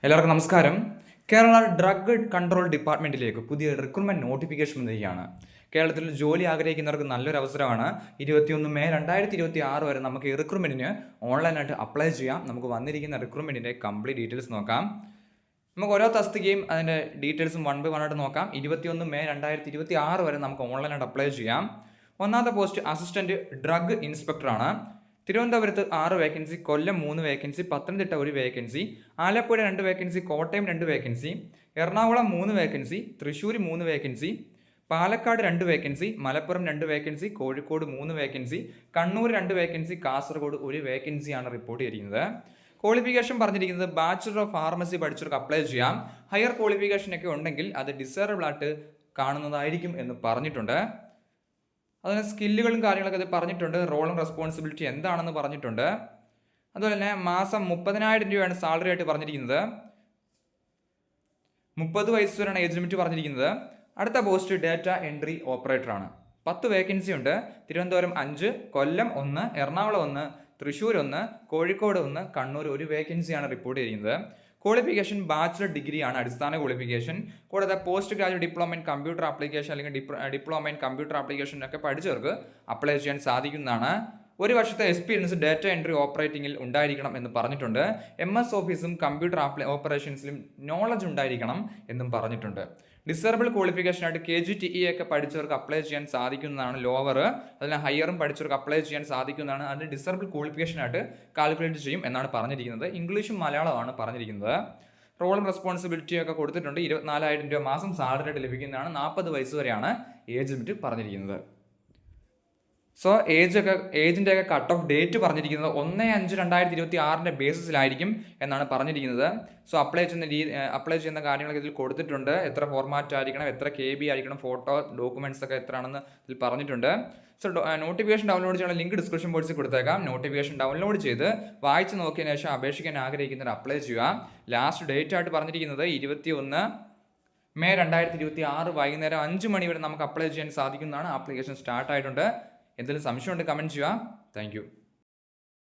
എല്ലാവർക്കും നമസ്കാരം. Kerala drug control ഡിപ്പാർട്ട്മെന്റിലേക്ക് പുതിയ റിക്രൂട്ട്മെന്റ് നോട്ടിഫിക്കേഷൻ വന്നിരിക്കുകയാണ്. കേരളത്തിൽ ജോലി ആഗ്രഹിക്കുന്നവർക്ക് നല്ലൊരു അവസരമാണ്. 21 മെയ് 2026 വരെ നമുക്ക് ഈ റിക്രൂട്ട്മെന്റിന് ഓൺലൈനായിട്ട് അപ്ലൈ ചെയ്യാം. നമുക്ക് വന്നിരിക്കുന്ന റിക്രൂട്ട്മെന്റിന്റെ കംപ്ലീറ്റ് ഡീറ്റെയിൽസ് നോക്കാം. നമുക്ക് ഓരോ തസ്തികയും അതിൻ്റെ ഡീറ്റെയിൽസും വൺ ബൈ വൺ ആയിട്ട് നോക്കാം. 21 മെയ് 2026 വരെ നമുക്ക് ഓൺലൈനായിട്ട് അപ്ലൈ ചെയ്യാം. ഒന്നാമത്തെ പോസ്റ്റ് അസിസ്റ്റന്റ് ഡ്രഗ് ഇൻസ്പെക്ടറാണ്. തിരുവനന്തപുരത്ത് 6 വേക്കൻസി, കൊല്ലം 3 vacancy, Pathanamthitta 1 vacancy, Alappuzha 2 vacancy, Kottayam 2 vacancy, Ernakulam 3 vacancy, Thrissur 3 vacancy, Palakkad 2 vacancy, Malappuram 2 vacancy, Kozhikode 3 vacancy, Kannur 2 vacancy, Kasaragod 1 വേക്കൻസിയാണ് റിപ്പോർട്ട് ചെയ്തിരിക്കുന്നത്. ക്വാളിഫിക്കേഷൻ പറഞ്ഞിരിക്കുന്നത് ബാച്ചുലർ ഓഫ് ഫാർമസി പഠിച്ചവർക്ക് അപ്ലൈ ചെയ്യാം. ഹയർ ക്വാളിഫിക്കേഷൻ ഒക്കെ ഉണ്ടെങ്കിൽ അത് ഡിസേറബിൾ ആയിട്ട് കാണുന്നതായിരിക്കും എന്ന് പറഞ്ഞിട്ടുണ്ട്. അതിന് സ്കില്ലുകളും കാര്യങ്ങളൊക്കെ ഇത് പറഞ്ഞിട്ടുണ്ട്. റോളും റെസ്പോൺസിബിലിറ്റി എന്താണെന്ന് പറഞ്ഞിട്ടുണ്ട്. അതുപോലെ തന്നെ മാസം 30,000 രൂപയാണ് സാലറി ആയിട്ട് പറഞ്ഞിരിക്കുന്നത്. 30 വയസ്സ് വരെയാണ് ഏജ് ലിമിറ്റ് പറഞ്ഞിരിക്കുന്നത്. അടുത്ത പോസ്റ്റ് ഡാറ്റ എൻട്രി ഓപ്പറേറ്ററാണ്. 10 വേക്കൻസി ഉണ്ട്. തിരുവനന്തപുരം 5, കൊല്ലം 1, എറണാകുളം 1, തൃശ്ശൂർ 1, കോഴിക്കോട് 1, കണ്ണൂർ 1 വേക്കൻസിയാണ് റിപ്പോർട്ട് ചെയ്യുന്നത്. ക്വാളിഫിക്കേഷൻ ബാച്ചിലർ ഡിഗ്രിയാണ് അടിസ്ഥാന ക്വാളിഫിക്കേഷൻ. കൂടാതെ post graduate diploma in computer application അല്ലെങ്കിൽ ഡിപ്ലോമ ഇൻ കമ്പ്യൂട്ടർ ആപ്ലിക്കേഷൻ ഒക്കെ പഠിച്ചവർക്ക് അപ്ലൈ ചെയ്യാൻ സാധിക്കുന്നതാണ്. 1 വർഷത്തെ എക്സ്പീരിയൻസ് ഡാറ്റ എൻട്രി ഓപ്പറേറ്റിംഗിൽ ഉണ്ടായിരിക്കണം എന്ന് പറഞ്ഞിട്ടുണ്ട്. MS ഓഫീസും കമ്പ്യൂട്ടർ ഓപ്പറേഷൻസിലും നോളജ് ഉണ്ടായിരിക്കണം എന്നും പറഞ്ഞിട്ടുണ്ട്. ഡിസേബിൾ ക്വാളിഫിക്കേഷനായിട്ട് KGTE ഒക്കെ പഠിച്ചവർക്ക് അപ്ലൈ ചെയ്യാൻ സാധിക്കുന്നതാണ് ലോവർ. അതിന് ഹയറും പഠിച്ചവർക്ക് അപ്ലൈ ചെയ്യാൻ സാധിക്കുന്നതാണ്. അതിന് ഡിസേബിൾ ക്വാളിഫിക്കേഷനായിട്ട് കാൽക്കുലേറ്റ് ചെയ്യും എന്നാണ് പറഞ്ഞിരിക്കുന്നത്. ഇംഗ്ലീഷും മലയാളമാണ് പറഞ്ഞിരിക്കുന്നത്. റോളും റെസ്പോൺസിബിലിറ്റിയും ഒക്കെ കൊടുത്തിട്ടുണ്ട്. 24,000 രൂപ മാസം സാലറി ആയിട്ട് ലഭിക്കുന്നതാണ്. 40 വയസ്സ് വരെയാണ് ഏജ് ലിമിറ്റ് പറഞ്ഞിരിക്കുന്നത്. സോ ഏജിൻ്റെ ഒക്കെ കട്ട് ഓഫ് ഡേറ്റ് പറഞ്ഞിരിക്കുന്നത് 1/5/2026 ബേസിസിലായിരിക്കും എന്നാണ് പറഞ്ഞിരിക്കുന്നത്. സോ അപ്ലൈ ചെയ്യുന്ന കാര്യങ്ങളൊക്കെ ഇതിൽ കൊടുത്തിട്ടുണ്ട്. എത്ര ഫോർമാറ്റ് ആയിരിക്കണം, എത്ര KB ആയിരിക്കണം, ഫോട്ടോ ഡോക്യുമെന്റ്സ് ഒക്കെ എത്ര ആണെന്ന് ഇതിൽ പറഞ്ഞിട്ടുണ്ട്. സോ നോട്ടിഫിക്കേഷൻ ഡൗൺലോഡ് ചെയ്യാനുള്ള ലിങ്ക് ഡിസ്ക്രിപ്ഷൻ ബോക്സിൽ കൊടുത്തേക്കാം. നോട്ടിഫിക്കേഷൻ ഡൗൺലോഡ് ചെയ്ത് വായിച്ച് നോക്കിയതിനു ശേഷം അപേക്ഷിക്കാൻ ആഗ്രഹിക്കുന്നവർ അപ്ലൈ ചെയ്യുക. ലാസ്റ്റ് ഡേറ്റ് ആയിട്ട് പറഞ്ഞിരിക്കുന്നത് 21 മെയ് 2026 വൈകുന്നേരം 5 മണി വരെ നമുക്ക് അപ്ലൈ ചെയ്യാൻ സാധിക്കുന്നതാണ്. ആപ്ലിക്കേഷൻ സ്റ്റാർട്ട് ആയിട്ടുണ്ട്. എന്തെങ്കിലും സംശയമുണ്ട് കമൻറ്റ് ചെയ്യുക. താങ്ക്